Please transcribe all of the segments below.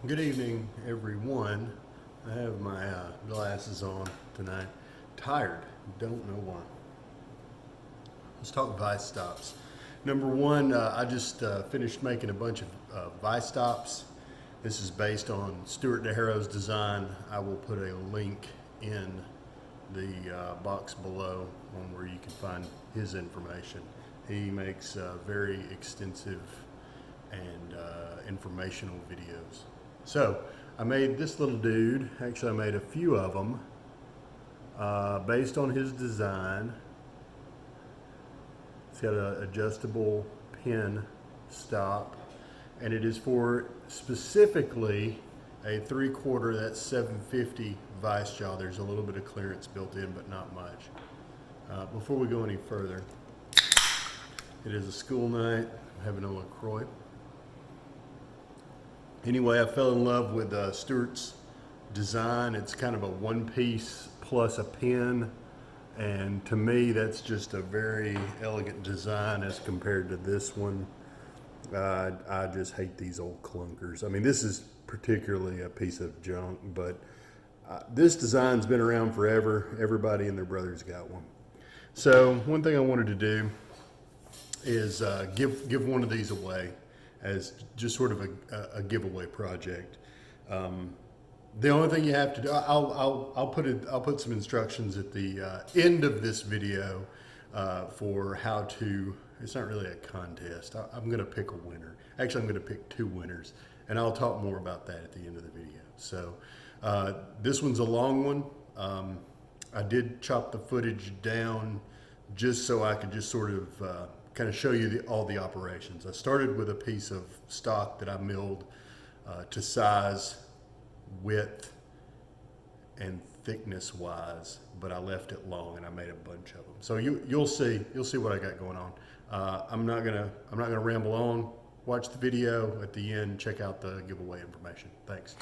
Good evening, everyone. I have my glasses on tonight. Tired, don't know why. Let's talk VISE stops. Number one, I just finished making a bunch of VISE stops. This is based on Stuart De Haro's design. I will put a link in the box below on where you can find his information. He makes very extensive and informational videos. So I made this little dude. Actually, I made a few of them based on his design. It's got an adjustable pin stop, and it is for specifically a 3/4, that's 750 VISE jaw. There's a little bit of clearance built in, but not much. Before we go any further, it is a school night. I'm having a LaCroix. Anyway, I fell in love with Stuart's design. It's kind of a one piece plus a pin. And to me, that's just a very elegant design as compared to this one. I just hate these old clunkers. I mean, this is particularly a piece of junk, but this design's been around forever. Everybody and their brother's got one. So one thing I wanted to do is give one of these away as just sort of a giveaway project. The only thing you have to do, I'll put some instructions at the end of this video for how to. It's not really a contest. I'm going to pick a winner. Actually, I'm going to pick 2 winners, and I'll talk more about that at the end of the video. So this one's a long one. I did chop the footage down just so I could just sort of kind of show you all the operations. I started with a piece of stock that I milled to size, width, and thickness wise, but I left it long and I made a bunch of them. So you'll see what I got going on. I'm not gonna ramble on. Watch the video at the end. Check out the giveaway information. Thanks.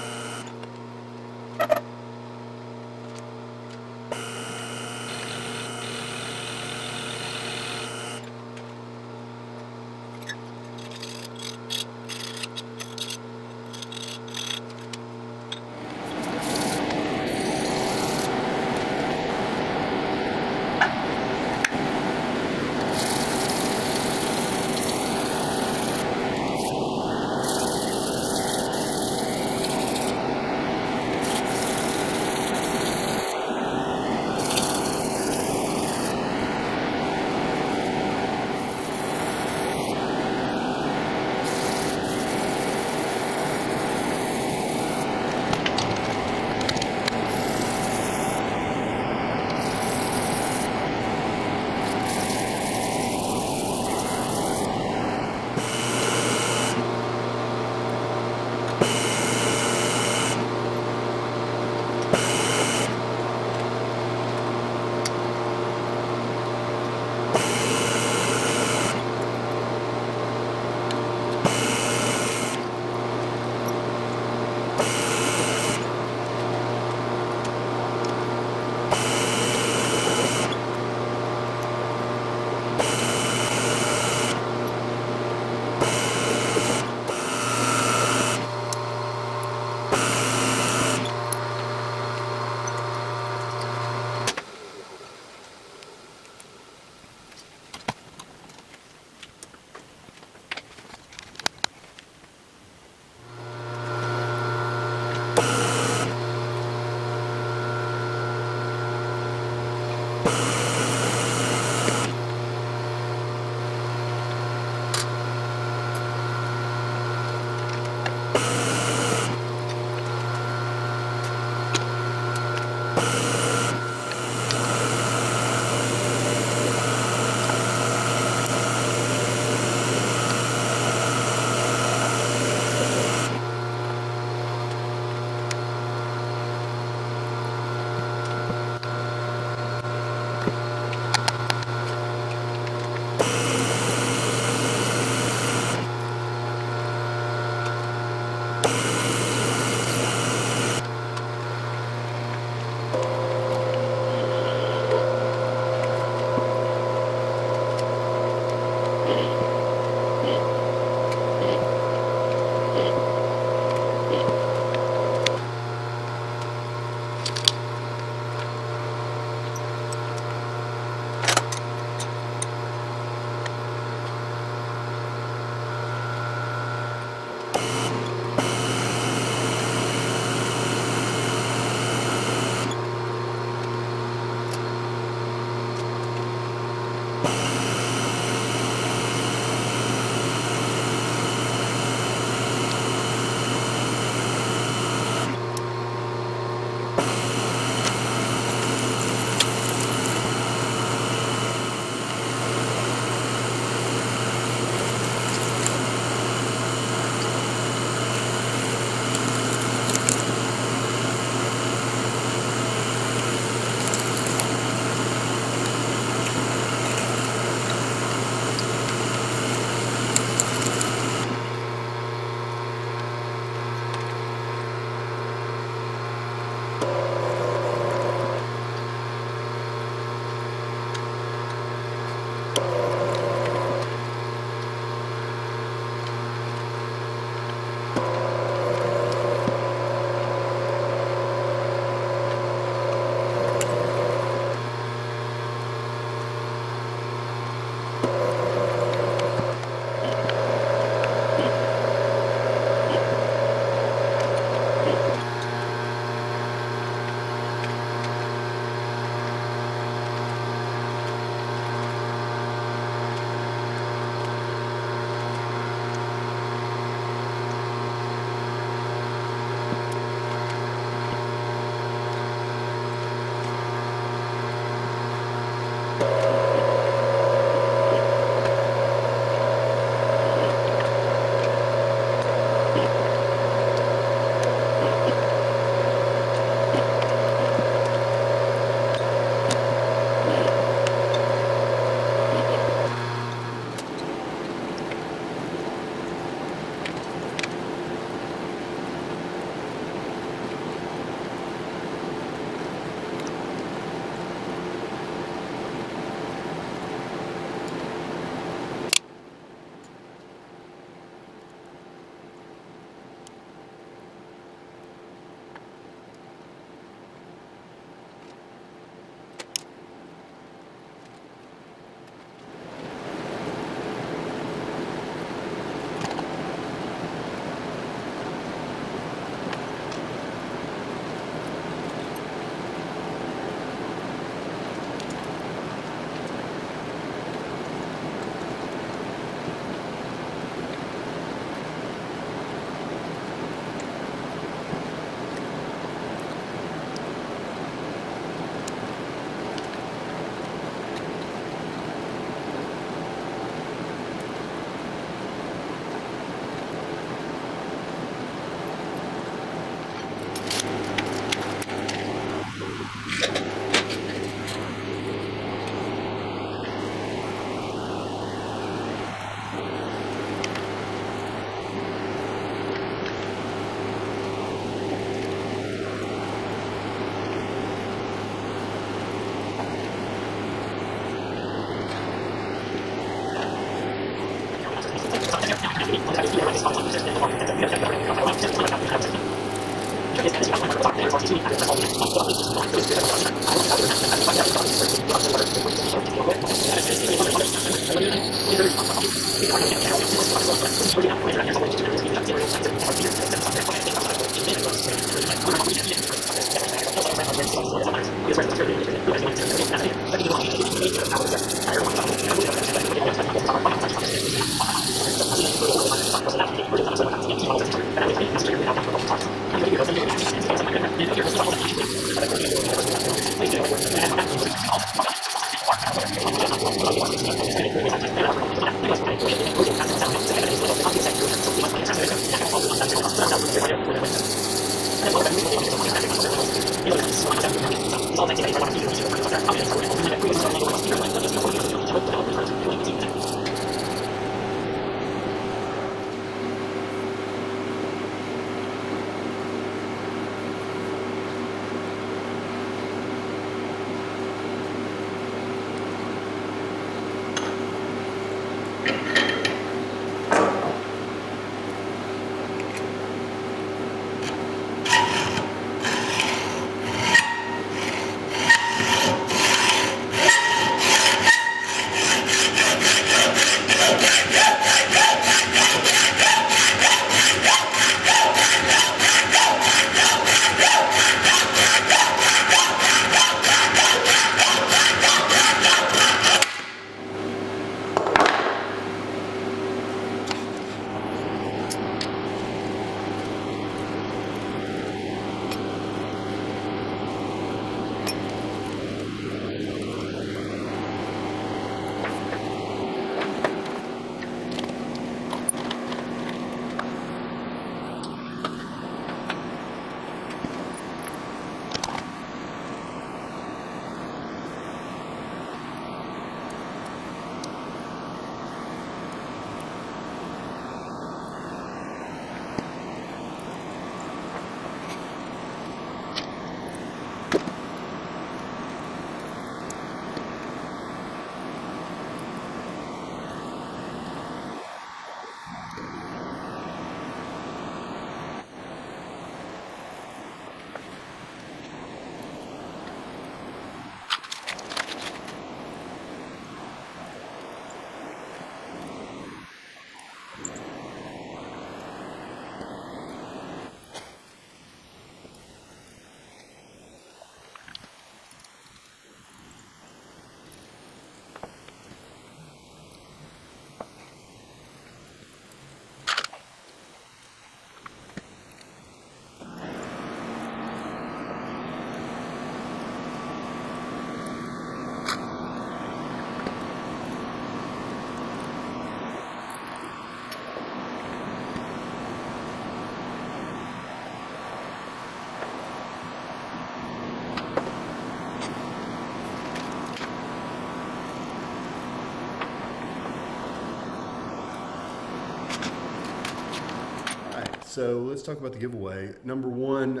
So let's talk about the giveaway. Number one,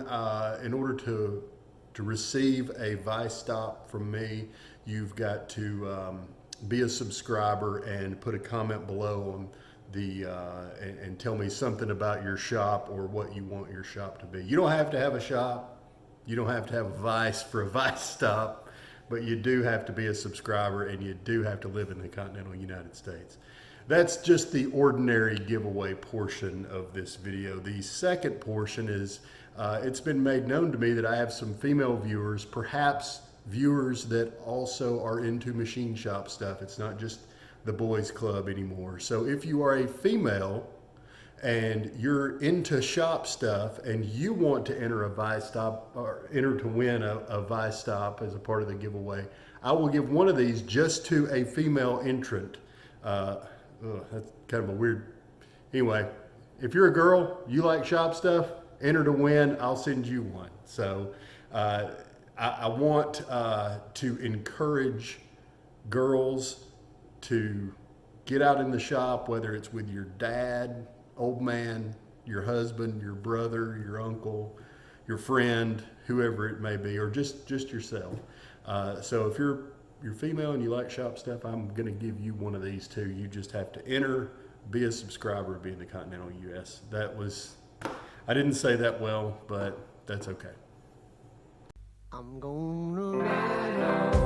in order to receive a VISE stop from me, you've got to be a subscriber and put a comment below on the and tell me something about your shop or what you want your shop to be. You don't have to have a shop. You don't have to have a VISE for a VISE stop, but you do have to be a subscriber and you do have to live in the continental United States. That's just the ordinary giveaway portion of this video. The second portion is, it's been made known to me that I have some female viewers, perhaps viewers that also are into machine shop stuff. It's not just the boys club anymore. So if you are a female and you're into shop stuff and you want to enter a VISE stop or enter to win a VISE stop as a part of the giveaway, I will give one of these just to a female entrant. That's kind of a weird, anyway, if you're a girl, you like shop stuff, enter to win, I'll send you one. So I want to encourage girls to get out in the shop, whether it's with your dad, old man, your husband, your brother, your uncle, your friend, whoever it may be, or just yourself. So if you're female and you like shop stuff, I'm going to give you one of these too. You just have to enter be a subscriber, be in the continental U.S. That was, I didn't say that well, but that's okay. I'm gonna ride on.